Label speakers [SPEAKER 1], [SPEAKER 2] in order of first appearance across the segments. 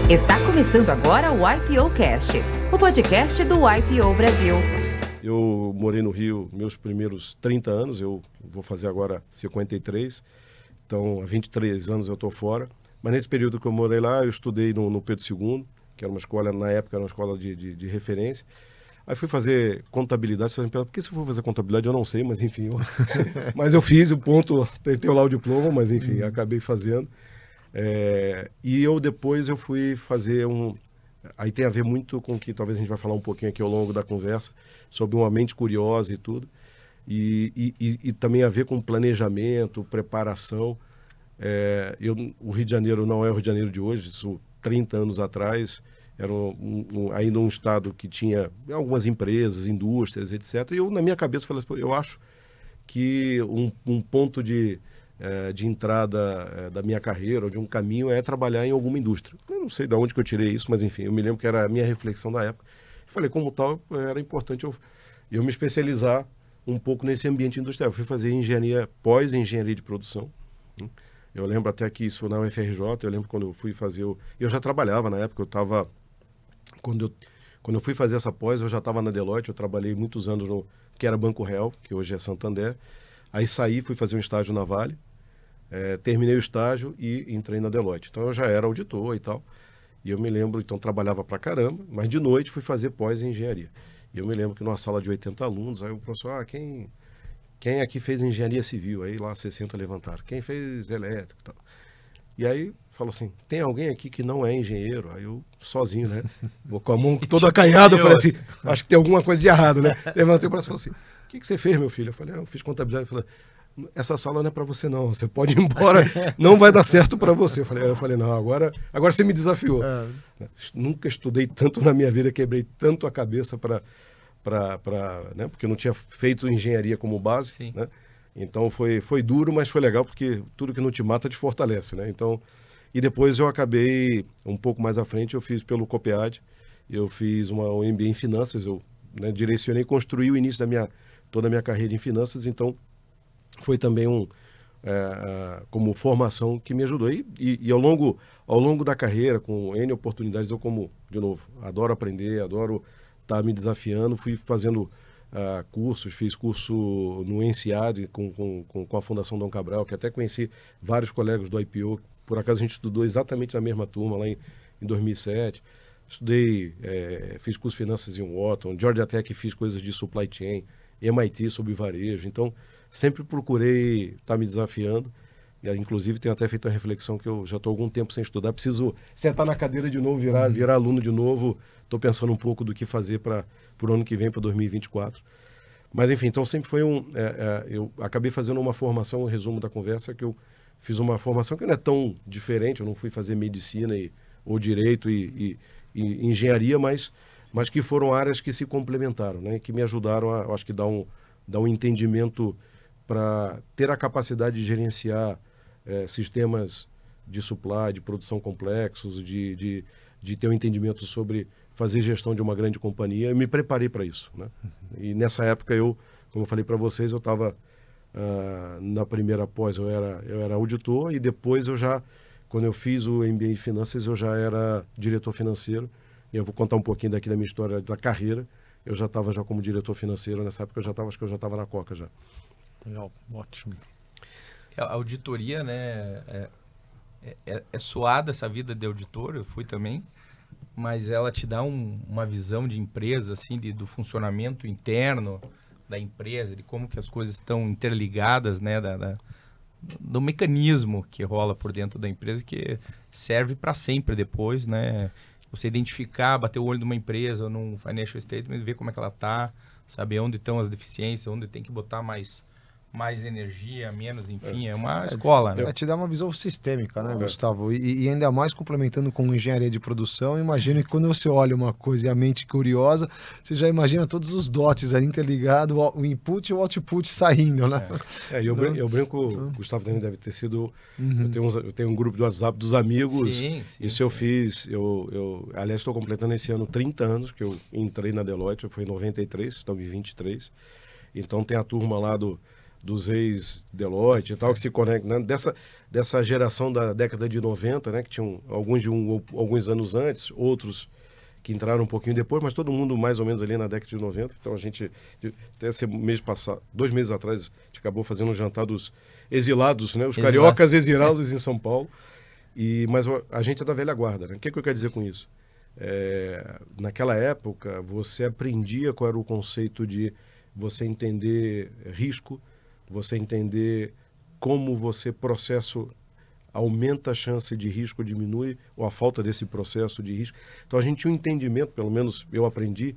[SPEAKER 1] Está começando agora o IPO Cast, o podcast do IPO Brasil.
[SPEAKER 2] Eu morei no Rio meus primeiros 30 anos, eu vou fazer agora 53, então há 23 anos eu estou fora. Mas nesse período que eu morei lá, eu estudei no Pedro II, que era uma escola, na época era uma escola de referência. Aí fui fazer contabilidade, você vai me perguntar, por que você foi fazer contabilidade? Eu não sei, mas enfim. Mas eu fiz o ponto, tenho lá o diploma, mas enfim, acabei fazendo. E depois eu fui fazer Aí tem a ver muito com o que talvez a gente vai falar um pouquinho aqui ao longo da conversa, sobre uma mente curiosa e tudo. E também a ver com planejamento, preparação. O Rio de Janeiro não é o Rio de Janeiro de hoje, isso 30 anos atrás, era ainda um estado que tinha algumas empresas, indústrias, etc. E eu, na minha cabeça, falei assim, eu acho que um ponto de entrada da minha carreira, ou de um caminho, é trabalhar em alguma indústria. Eu não sei de onde que eu tirei isso, mas enfim, eu me lembro que era a minha reflexão da época. Falei, como tal, era importante eu me especializar um pouco nesse ambiente industrial. Eu fui fazer engenharia, pós-engenharia de produção. Eu lembro até que isso na UFRJ, eu lembro quando eu fui fazer... Eu já trabalhava na época, quando eu fui fazer essa pós, eu já estava na Deloitte, eu trabalhei muitos anos que era Banco Real, que hoje é Santander. Aí saí, fui fazer um estágio na Vale, terminei o estágio e entrei na Deloitte. Então eu já era auditor e tal. E eu me lembro, então trabalhava pra caramba, mas de noite fui fazer pós-engenharia. E eu me lembro que numa sala de 80 alunos, aí o professor, quem aqui fez engenharia civil? Aí lá 60 levantaram. Quem fez elétrico e tal? E aí falou assim, tem alguém aqui que não é engenheiro? Aí eu, sozinho, né? Com a mão toda acanhada, eu falei assim, acho que tem alguma coisa de errado, né? Levantei o braço e falei assim, o que você fez, meu filho? Eu falei, eu fiz contabilidade. Ele falou, essa sala não é para você não, você pode ir embora, não vai dar certo para você. Eu falei, não, agora você me desafiou. Nunca estudei tanto na minha vida, quebrei tanto a cabeça né? Porque eu não tinha feito engenharia como base, né? Então foi duro, mas foi legal, porque tudo que não te mata te fortalece, né? Então, e depois eu acabei, um pouco mais à frente, eu fiz pelo COPEAD, eu fiz um MBA em finanças, eu direcionei e construí o início toda a minha carreira em finanças, então foi também como formação que me ajudou. E ao longo da carreira, com N oportunidades, de novo, adoro aprender, adoro estar me desafiando, fui fazendo cursos, fiz curso no ENSEAD com a Fundação Dom Cabral, que até conheci vários colegas do IPO, por acaso a gente estudou exatamente na mesma turma lá em 2007. Estudei, fiz curso de finanças em Wharton, Georgia Tech, fiz coisas de supply chain, MIT sobre varejo. Então, sempre procurei estar me desafiando. E, inclusive, tenho até feito a reflexão que eu já estou há algum tempo sem estudar. Preciso sentar na cadeira de novo, virar aluno de novo. Estou pensando um pouco do que fazer para o ano que vem, para 2024. Mas, enfim, então sempre foi eu acabei fazendo uma formação, um resumo da conversa, que eu fiz uma formação que não é tão diferente. Eu não fui fazer medicina ou direito e engenharia, mas que foram áreas que se complementaram, né? Que me ajudaram a, acho que, dar um entendimento para ter a capacidade de gerenciar sistemas de supply, de produção complexos, de ter um entendimento sobre fazer gestão de uma grande companhia. Eu me preparei para isso, né? E nessa época como eu falei para vocês, eu estava na primeira pós, eu era auditor, e depois quando eu fiz o MBA em finanças, eu já era diretor financeiro. E eu vou contar um pouquinho daqui da minha história da carreira. Eu já estava como diretor financeiro, nessa época acho que eu já estava na Coca já.
[SPEAKER 3] Legal, ótimo.
[SPEAKER 4] A auditoria, né, é suada essa vida de auditor, eu fui também, mas ela te dá uma visão de empresa, assim, do funcionamento interno da empresa, de como que as coisas estão interligadas, né, do mecanismo que rola por dentro da empresa, que serve para sempre depois, né? Você identificar, bater o olho numa empresa ou num financial statement, ver como é que ela está, saber onde estão as deficiências, onde tem que botar mais energia, menos, enfim, é uma escola, né?
[SPEAKER 3] Te dá uma visão sistêmica, né, Gustavo? E ainda mais complementando com engenharia de produção, imagino que quando você olha uma coisa e a mente curiosa, você já imagina todos os dots ali interligados, o input e o output saindo, né?
[SPEAKER 2] Eu brinco, o Gustavo também deve ter sido... Eu tenho um grupo de WhatsApp dos amigos. Sim, isso eu fiz. Aliás, estou completando esse ano 30 anos que eu entrei na Deloitte, foi em 93, estou em 23. Então tem a turma lá do dos ex-Deloitte e tal, que se conectam, né? Dessa geração da década de 90, né? Que tinham alguns anos antes, outros que entraram um pouquinho depois, mas todo mundo mais ou menos ali na década de 90. Então a gente, até esse mês passado, 2 meses atrás, a gente acabou fazendo um jantar dos exilados, né? Os cariocas exilados em São Paulo. Mas a gente é da velha guarda, né? O que eu quero dizer com isso? Naquela época, você aprendia qual era o conceito de você entender risco, você entender como você processo aumenta a chance de risco, diminui, ou a falta desse processo de risco. Então a gente tinha um entendimento, pelo menos eu aprendi,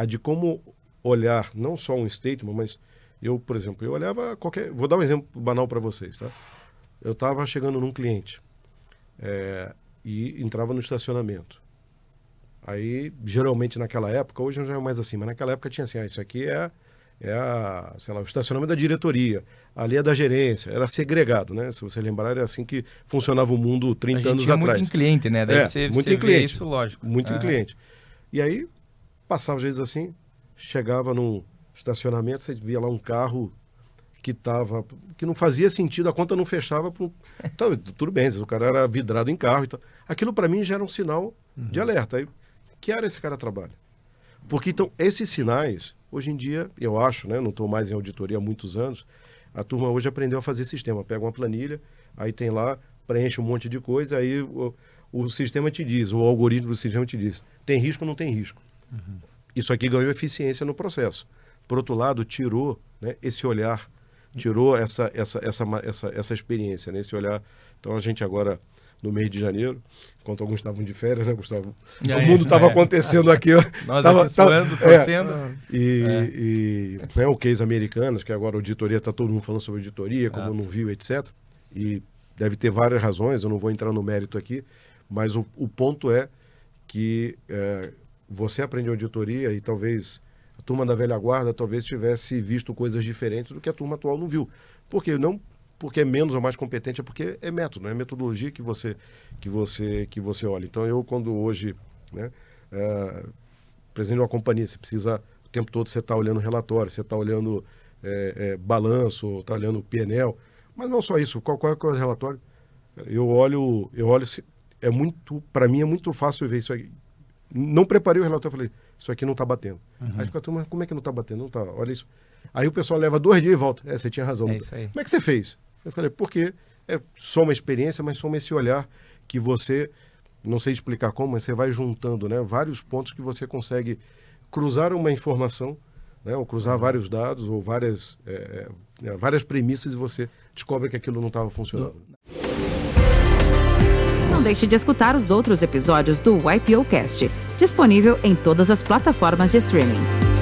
[SPEAKER 2] de como olhar não só um statement, mas eu, por exemplo, eu olhava qualquer... Vou dar um exemplo banal para vocês, tá? Eu estava chegando num cliente e entrava no estacionamento. Aí, geralmente naquela época, hoje não é mais assim, mas naquela época tinha assim, isso aqui sei lá, o estacionamento da diretoria, ali é da gerência, era segregado, né? Se você lembrar, era assim que funcionava o mundo 30 anos atrás.
[SPEAKER 4] Muito em cliente, né? Daí
[SPEAKER 2] muito em cliente.
[SPEAKER 4] Isso, lógico.
[SPEAKER 2] Muito em cliente. E aí, passava às vezes assim, chegava num estacionamento, você via lá um carro que não fazia sentido, a conta não fechava. Então, tudo bem, o cara era vidrado em carro e tal. Aquilo para mim já era um sinal de alerta. Aí, que área esse cara trabalha? Porque então, esses sinais, hoje em dia, eu acho, né, não estou mais em auditoria há muitos anos, a turma hoje aprendeu a fazer sistema. Pega uma planilha, aí tem lá, preenche um monte de coisa, aí o sistema te diz, o algoritmo do sistema te diz, tem risco ou não tem risco. Isso aqui ganhou eficiência no processo. Por outro lado, tirou, né, esse olhar, tirou essa experiência, né, esse olhar. Então a gente agora, no mês de janeiro, enquanto alguns estavam de férias, né, Gustavo? O mundo estava acontecendo aqui.
[SPEAKER 4] Nós aqui suando, torcendo.
[SPEAKER 2] Né, o case Americanas, que agora a auditoria, está todo mundo falando sobre auditoria, como não viu, etc. E deve ter várias razões, eu não vou entrar no mérito aqui, mas o ponto é que você aprende auditoria e talvez a turma da velha guarda talvez tivesse visto coisas diferentes do que a turma atual não viu. Por quê? Não porque é menos ou mais competente, é porque é método, é metodologia que você olha. Então eu, quando hoje, né, presidente de uma companhia, você precisa, o tempo todo você está olhando relatório, você está olhando balanço, está olhando PNL, mas não só isso, qual é o relatório? Eu olho, para mim é muito fácil ver isso aí. Não preparei o relatório, falei, isso aqui não está batendo. Aí fica a turma, como é que não está batendo? Não tá, olha isso. Aí o pessoal leva 2 dias e volta. Você tinha razão.
[SPEAKER 4] É isso aí.
[SPEAKER 2] Como é que você fez? Eu falei, porque soma experiência, mas soma esse olhar que você, não sei explicar como, mas você vai juntando, né, vários pontos que você consegue cruzar uma informação, né, ou cruzar vários dados, ou várias premissas e você descobre que aquilo não estava funcionando.
[SPEAKER 1] Não deixe de escutar os outros episódios do YPOcast, disponível em todas as plataformas de streaming.